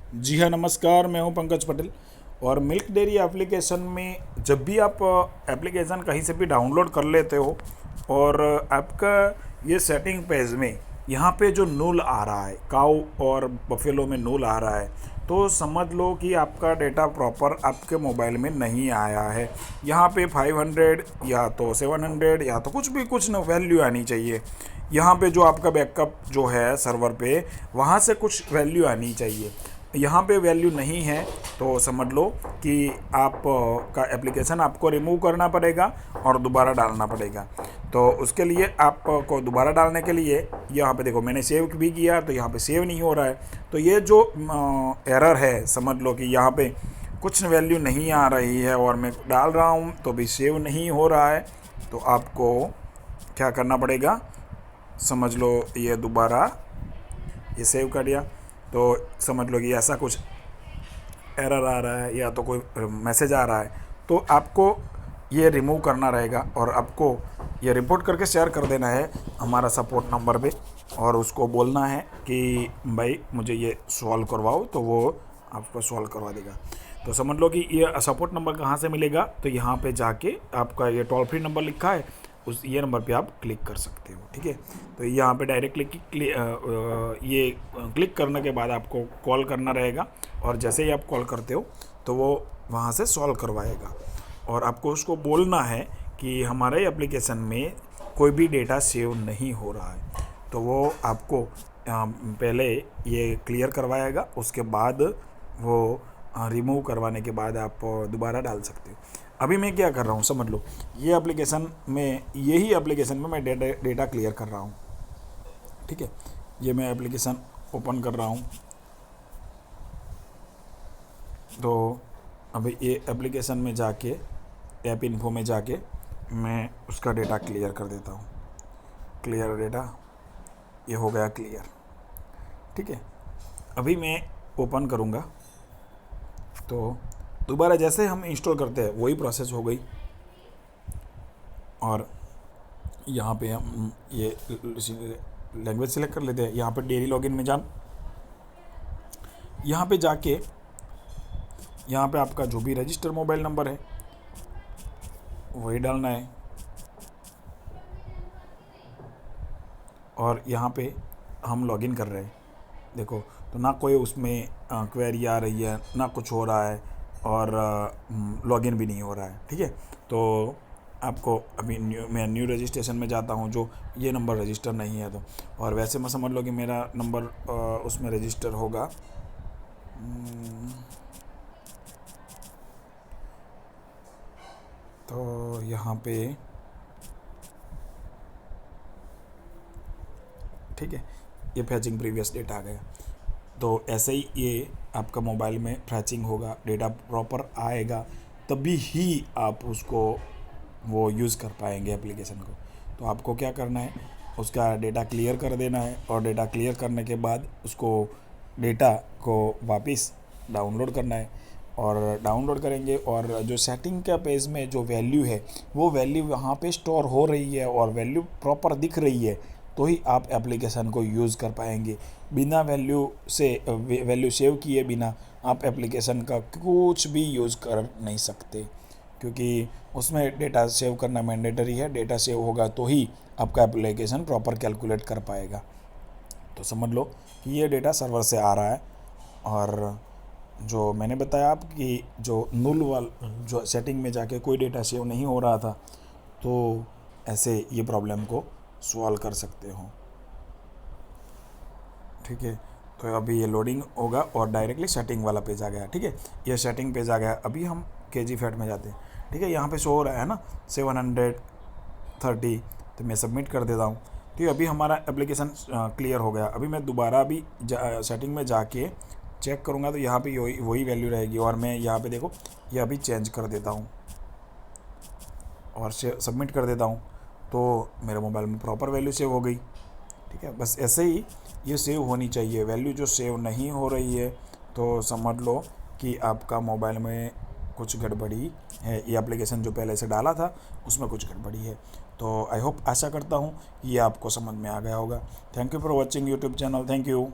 जी हाँ, नमस्कार। मैं हूं पंकज पटेल। और मिल्क डेयरी एप्लीकेशन में जब भी आप एप्लीकेशन कहीं से भी डाउनलोड कर लेते हो और आपका ये सेटिंग पेज में यहाँ पे जो नूल आ रहा है, काऊ और बफेलो में नूल आ रहा है, तो समझ लो कि आपका डेटा प्रॉपर आपके मोबाइल में नहीं आया है। यहाँ पे 500 या तो 700 या तो कुछ न वैल्यू आनी चाहिए। यहाँ पे जो आपका बैकअप जो है सर्वर पे, वहाँ से कुछ वैल्यू आनी चाहिए। यहाँ पे वैल्यू नहीं है तो समझ लो कि आप का एप्लीकेशन आपको रिमूव करना पड़ेगा और दोबारा डालना पड़ेगा। तो उसके लिए आपको दोबारा डालने के लिए यहाँ पे देखो, मैंने सेव भी किया तो यहाँ पे सेव नहीं हो रहा है। तो ये जो एरर है, समझ लो कि यहाँ पे कुछ वैल्यू नहीं आ रही है और मैं डाल रहा हूँ तो भी सेव नहीं हो रहा है। तो आपको क्या करना पड़ेगा, समझ लो ये दोबारा ये सेव कर दिया तो समझ लो कि ऐसा कुछ एरर आ रहा है या तो कोई मैसेज आ रहा है, तो आपको ये रिमूव करना रहेगा और आपको ये रिपोर्ट करके शेयर कर देना है हमारा सपोर्ट नंबर पे और उसको बोलना है कि भाई मुझे ये सॉल्व करवाओ, तो वो आपको सॉल्व करवा देगा। तो समझ लो कि ये सपोर्ट नंबर कहाँ से मिलेगा, तो यहाँ पे जाके आपका ये टोल फ्री नंबर लिखा है, उस ये नंबर पे आप क्लिक कर सकते हो। ठीक है, तो यहाँ पे डायरेक्टली ये क्लिक करने के बाद आपको कॉल करना रहेगा और जैसे ही आप कॉल करते हो तो वो वहाँ से सॉल्व करवाएगा। और आपको उसको बोलना है कि हमारे एप्लीकेशन में कोई भी डेटा सेव नहीं हो रहा है, तो वो आपको पहले ये क्लियर करवाएगा, उसके बाद वो रिमूव करवाने के बाद आप दोबारा डाल सकते हो। अभी मैं क्या कर रहा हूँ, समझ लो ये एप्लीकेशन में, यही एप्लीकेशन में मैं डेटा क्लियर कर रहा हूँ। ठीक है, ये मैं एप्लीकेशन ओपन कर रहा हूँ। तो अभी ये एप्लीकेशन में जाके ऐप इन्फो में जाके मैं उसका डेटा क्लियर कर देता हूँ। क्लियर डेटा, ये हो गया क्लियर। ठीक है, अभी मैं ओपन करूँगा तो दोबारा जैसे हम इंस्टॉल करते हैं वही प्रोसेस हो गई। और यहाँ पे हम ये लैंग्वेज सेलेक्ट कर लेते हैं। यहाँ पे डेयरी लॉगिन में यहाँ पे जाके यहाँ पे आपका जो भी रजिस्टर मोबाइल नंबर है वही डालना है। और यहाँ पे हम लॉगिन कर रहे हैं, देखो तो ना कोई उसमें क्वेरी आ रही है, ना कुछ हो रहा है और लॉगिन भी नहीं हो रहा है। ठीक है, तो आपको अभी मैं न्यू रजिस्ट्रेशन में जाता हूँ, जो ये नंबर रजिस्टर नहीं है। तो और वैसे मैं समझ लो कि मेरा नंबर उसमें रजिस्टर होगा। तो यहाँ पे ठीक है, ये फैचिंग प्रीवियस डेटा आ गया। तो ऐसे ही ये आपका मोबाइल में फैचिंग होगा, डेटा प्रॉपर आएगा, तभी ही आप उसको वो यूज़ कर पाएंगे एप्लीकेशन को। तो आपको क्या करना है, उसका डेटा क्लियर कर देना है और डेटा क्लियर करने के बाद उसको डेटा को वापस डाउनलोड करना है। और डाउनलोड करेंगे और जो सेटिंग का पेज में जो वैल्यू है वो वैल्यू वहाँ पे स्टोर हो रही है और वैल्यू प्रॉपर दिख रही है, तो ही आप एप्लीकेशन को यूज़ कर पाएंगे। बिना वैल्यू सेव किए बिना आप एप्लीकेशन का कुछ भी यूज़ कर नहीं सकते, क्योंकि उसमें डेटा सेव करना मैंडेटरी है। डेटा सेव होगा तो ही आपका एप्लीकेशन प्रॉपर कैलकुलेट कर पाएगा। तो समझ लो कि ये डेटा सर्वर से आ रहा है। और जो मैंने बताया आप कि जो नुल वाल जो सेटिंग में जाके कोई डेटा सेव नहीं हो रहा था, तो ऐसे ये प्रॉब्लम को सॉल्व कर सकते हो। ठीक है, तो अभी ये लोडिंग होगा और डायरेक्टली सेटिंग वाला पेज आ गया। ठीक है, ये सेटिंग पेज आ गया। अभी हम केजी फैट में जाते हैं। ठीक है, यहाँ पे शो हो रहा है ना 730, तो मैं सबमिट कर देता हूँ। तो ये अभी हमारा एप्लीकेशन क्लियर हो गया। अभी मैं दोबारा अभी सेटिंग में जाके चेक करूँगा तो यहाँ पे वही वैल्यू रहेगी। और मैं यहाँ पे देखो ये अभी चेंज कर देता हूँ और सबमिट कर देता हूँ, तो मेरे मोबाइल में प्रॉपर वैल्यू सेव हो गई। ठीक है, बस ऐसे ही ये सेव होनी चाहिए। वैल्यू जो सेव नहीं हो रही है तो समझ लो कि आपका मोबाइल में कुछ गड़बड़ी है। ये एप्लीकेशन जो पहले से डाला था उसमें कुछ गड़बड़ी है। तो आई होप, आशा करता हूँ कि ये आपको समझ में आ गया होगा। Thank you for watching YouTube channel. Thank you.